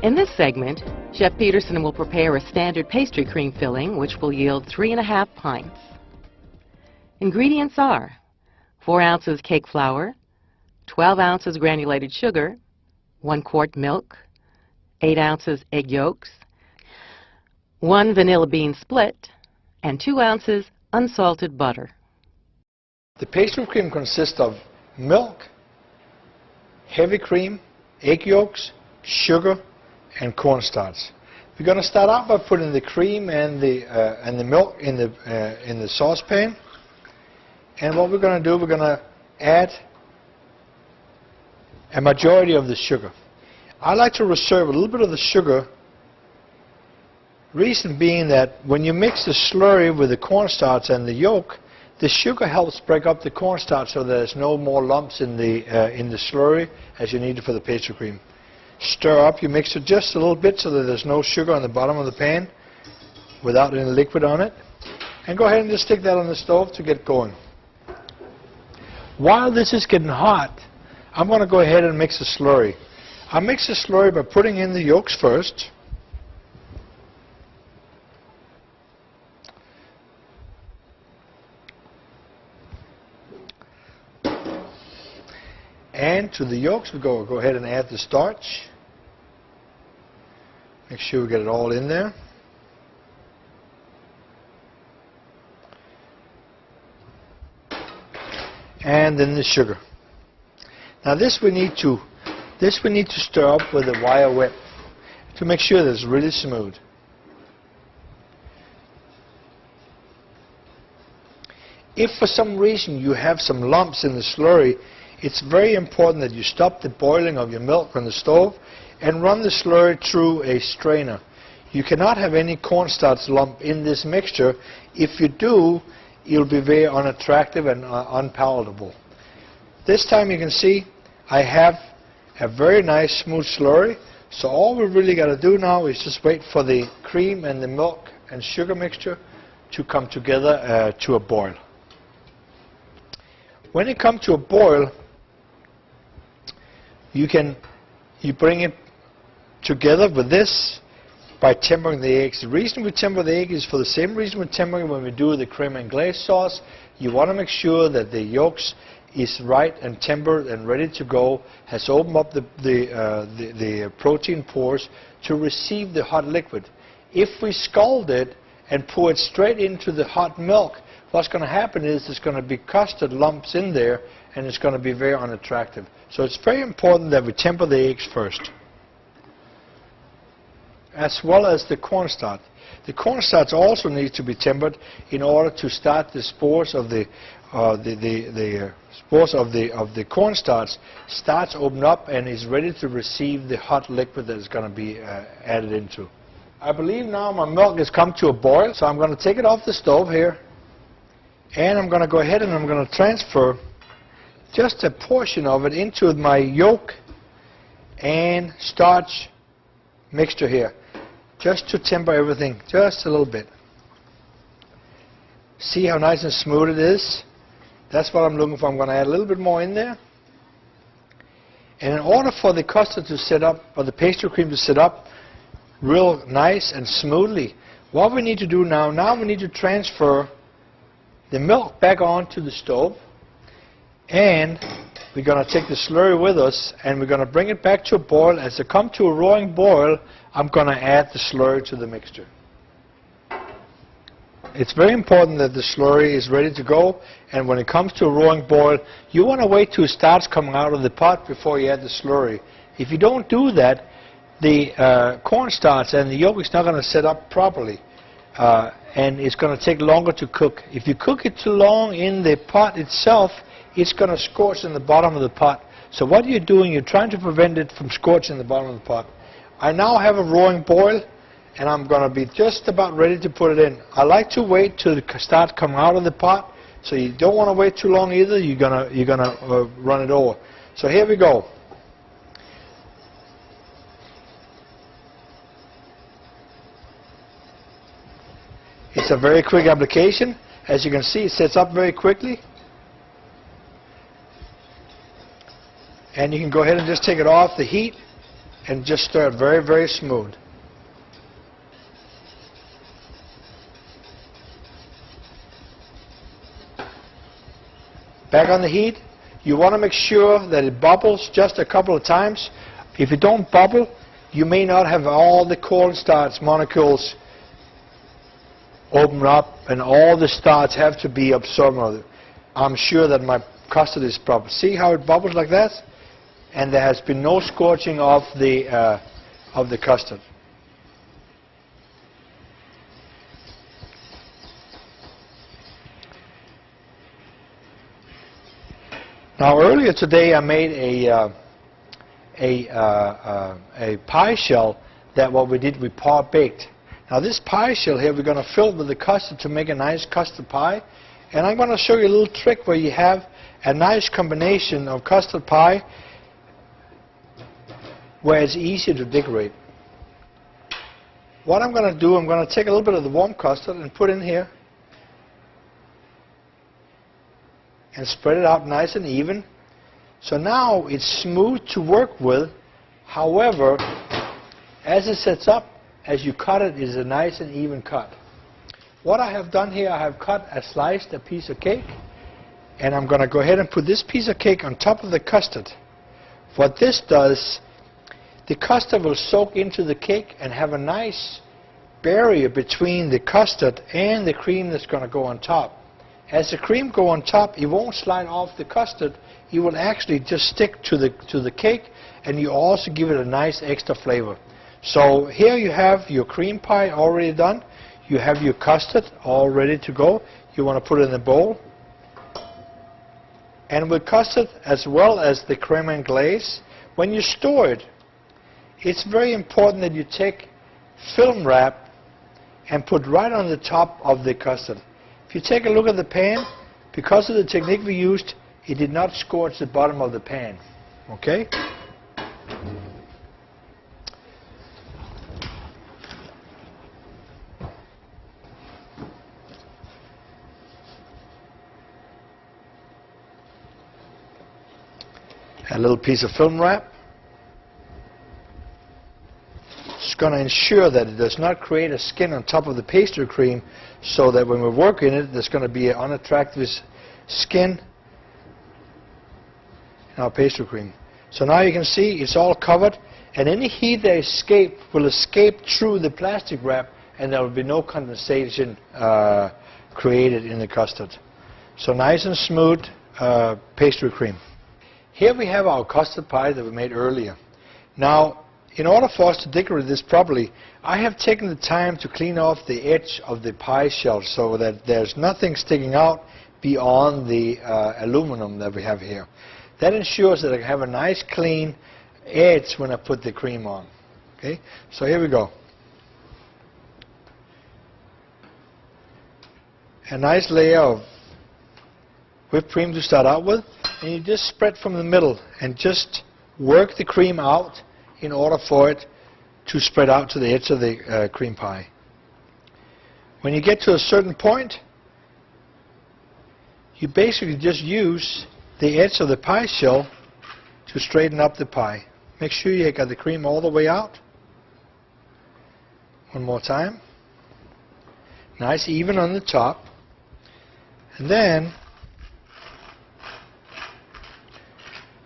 In this segment, Chef Peterson will prepare a standard pastry cream filling, which will yield 3½ pints. Ingredients are 4 ounces cake flour, 12 ounces granulated sugar, 1 quart milk, 8 ounces egg yolks, 1 vanilla bean split, and 2 ounces unsalted butter. The pastry cream consists of milk, heavy cream, egg yolks, sugar, and cornstarch. We're going to start out by putting the cream and the milk in the saucepan. And what we're going to do, we're going to add a majority of the sugar. I like to reserve a little bit of the sugar. Reason being that when you mix the slurry with the cornstarch and the yolk, the sugar helps break up the cornstarch so there's no more lumps in the slurry as you need it for the pastry cream. Stir up your mixture just a little bit so that there's no sugar on the bottom of the pan without any liquid on it. And go ahead and just stick that on the stove to get going. While this is getting hot, I'm going to go ahead and mix the slurry. I'll mix the slurry by putting in the yolks first. And to the yolks, we go ahead and add the starch. Make sure we get it all in there. And then the sugar. Now this we need to stir up with a wire whip to make sure that it's really smooth. If for some reason you have some lumps in the slurry, it's very important that you stop the boiling of your milk on the stove and run the slurry through a strainer. You cannot have any cornstarch lump in this mixture. If you do, it'll be very unattractive and unpalatable. This time you can see I have a very nice smooth slurry. So all we really got to do now is just wait for the cream and the milk and sugar mixture to come together to a boil. When it comes to a boil, you bring it together with this by tempering the eggs. The reason we temper the egg is for the same reason we temper it when we do the creme anglaise sauce. You want to make sure that the yolks is right and tempered and ready to go, has opened up the protein pores to receive the hot liquid. If we scald it and pour it straight into the hot milk, what's going to happen is there's going to be custard lumps in there and it's going to be very unattractive. So it's very important that we temper the eggs first, as well as the cornstarch. The cornstarch also needs to be tempered in order to start the spores of the cornstarch starts to open up and is ready to receive the hot liquid that is going to be added into. I believe now my milk has come to a boil, so I'm going to take it off the stove here, and I'm going to go ahead and I'm going to transfer just a portion of it into my yolk and starch mixture here, just to temper everything just a little bit. See how nice and smooth it is? That's what I'm looking for. I'm going to add a little bit more in there. And in order for the custard to set up, or the pastry cream to set up real nice and smoothly, what we need to do now we need to transfer the milk back onto the stove. And we're going to take the slurry with us and we're going to bring it back to a boil. As it comes to a roaring boil, I'm going to add the slurry to the mixture. It's very important that the slurry is ready to go, and when it comes to a roaring boil, you want to wait till it starts coming out of the pot before you add the slurry. If you don't do that, the cornstarch and the yolk is not going to set up properly, and it's going to take longer to cook. If you cook it too long in the pot itself, it's going to scorch in the bottom of the pot. So what you're doing, you're trying to prevent it from scorching the bottom of the pot. I now have a roaring boil, and I'm going to be just about ready to put it in. I like to wait till it starts coming out of the pot, so you don't want to wait too long either. You're gonna run it over. So here we go. It's a very quick application. As you can see, it sets up very quickly. And you can go ahead and just take it off the heat and just stir it very, very smooth. Back on the heat. You want to make sure that it bubbles just a couple of times. If it don't bubble, you may not have all the cornstarch molecules open up and all the starch have to be absorbed. I'm sure that my custard is proper. See how it bubbles like that? And there has been no scorching of the custard. Now earlier today I made a pie shell that what we did we pot baked. Now this pie shell here we're going to fill with the custard to make a nice custard pie, and I'm going to show you a little trick where you have a nice combination of custard pie where it's easier to decorate. What I'm going to do, I'm going to take a little bit of the warm custard and put in here and spread it out nice and even. So now it's smooth to work with. However, as it sets up, as you cut it, is a nice and even cut. What I have done here, I have cut a piece of cake, and I'm going to go ahead and put this piece of cake on top of the custard. What this does, the custard will soak into the cake and have a nice barrier between the custard and the cream that's going to go on top. As the cream go on top, it won't slide off the custard. It will actually just stick to the cake, and you also give it a nice extra flavor. So here you have your cream pie already done. You have your custard all ready to go. You want to put it in a bowl. And with custard as well as the creme and glaze, when you store it, it's very important that you take film wrap and put right on the top of the custard. If you take a look at the pan, because of the technique we used, it did not scorch the bottom of the pan. Okay? A little piece of film wrap. It's going to ensure that it does not create a skin on top of the pastry cream, so that when we work in it, there's going to be an unattractive skin in our pastry cream. So now you can see it's all covered, and any heat that will escape through the plastic wrap, and there will be no condensation created in the custard. So nice and smooth pastry cream. Here we have our custard pie that we made earlier. Now, in order for us to decorate this properly, I have taken the time to clean off the edge of the pie shell so that there's nothing sticking out beyond the aluminum that we have here. That ensures that I have a nice clean edge when I put the cream on. Okay, so here we go. A nice layer of whipped cream to start out with, and you just spread from the middle and just work the cream out in order for it to spread out to the edge of the cream pie. When you get to a certain point, you basically just use the edge of the pie shell to straighten up the pie. Make sure you got the cream all the way out. One more time. Nice even on the top. And then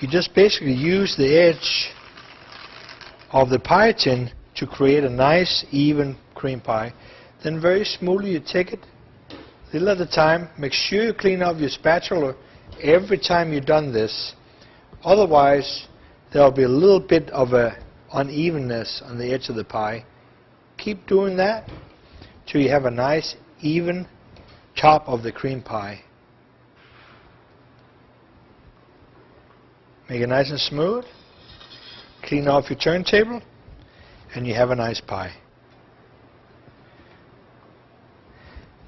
you just basically use the edge of the pie tin to create a nice even cream pie. Then very smoothly you take it, a little at a time. Make sure you clean off your spatula every time you've done this. Otherwise, there will be a little bit of a unevenness on the edge of the pie. Keep doing that till you have a nice even top of the cream pie. Make it nice and smooth. Clean off your turntable, and you have a nice pie.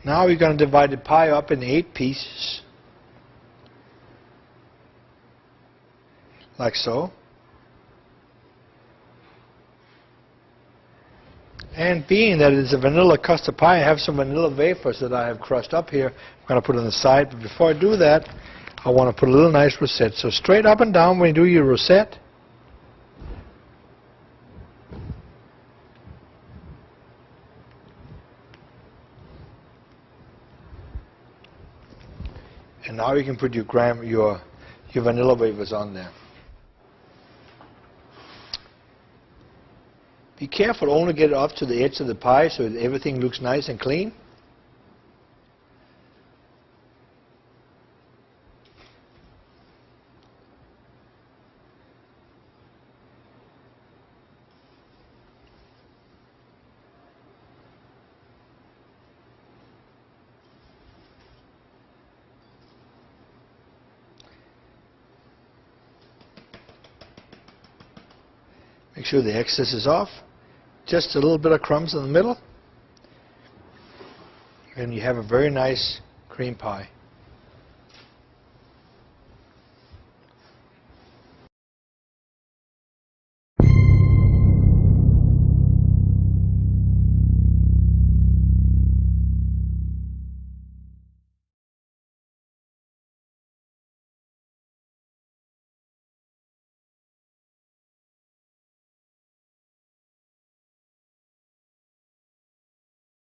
Now we're going to divide the pie up in 8 pieces, like so. And being that it's a vanilla custard pie, I have some vanilla wafers that I have crushed up here. I'm going to put on the side, but before I do that, I want to put a little nice rosette. So straight up and down when you do your rosette. And now you can put your vanilla wafers on there. Be careful, only get it up to the edge of the pie so that everything looks nice and clean. Make sure the excess is off. Just a little bit of crumbs in the middle. And you have a very nice cream pie.